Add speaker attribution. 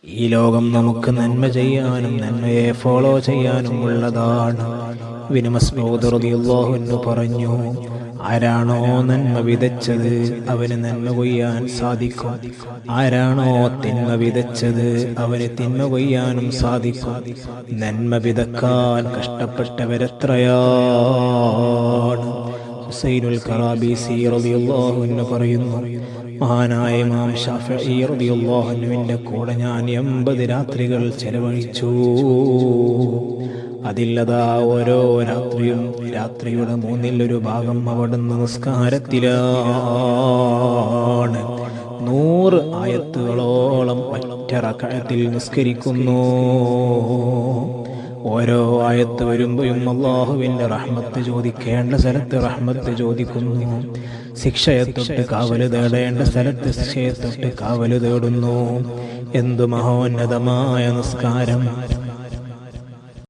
Speaker 1: ഈ ലോകം നമുക്ക് നന്മ ചെയ്യാനും നന്മയെ ഫോളോ ചെയ്യാനും ഉള്ളതാണ്. ഇബ്നു മസ്ഊദ് റളിയല്ലാഹു അൻഹു പറഞ്ഞു, ആരാണോ നന്മ വിതച്ചത് അവന് നന്മ കൊയ്യാൻ സാധിക്കും. ആരാണോ തിന്മ വിതച്ചത് അവന് തിന്മ കൊയ്യാനും സാധിക്കും. നന്മ വിതക്കാൻ കഷ്ടപ്പെട്ടവരെത്രയാണ്. ഹുസൈനുൽ കറാബീസി റളിയല്ലാഹു അൻഹു പറയുന്നു, മഹാനായ ഇമാം ശാഫിഈ റളിയല്ലാഹു അൻഹുവിന്റെ കൂടെ ഞാൻ 80 രാത്രികൾ ചെലവഴിച്ചു. അതില്ലതാ ഓരോ രാത്രിയും രാത്രിയുടെ 1/3 ഭാഗം അവിടുന്ന് നിസ്കാരത്തിലാണ്. 100 ആയത്തുകളോളം ഒറ്റ റക്അത്തിൽ നിസ്കരിക്കുന്നു. ഓരോ ആയത്ത് വരുമ്പോഴും അല്ലാഹുവിന്റെ റഹ്മത്ത് ചോദിക്കേണ്ട സ്ഥലത്ത് റഹ്മത്ത് ചോദിക്കുന്നു. ശിക്ഷയെ തൊട്ട് കാവല് തേടേണ്ട സ്ഥലത്ത് ശിക്ഷയെ തൊട്ട് കാവല് തേടുന്നു. എന്തു മഹോന്നതമായ നിസ്കാരം!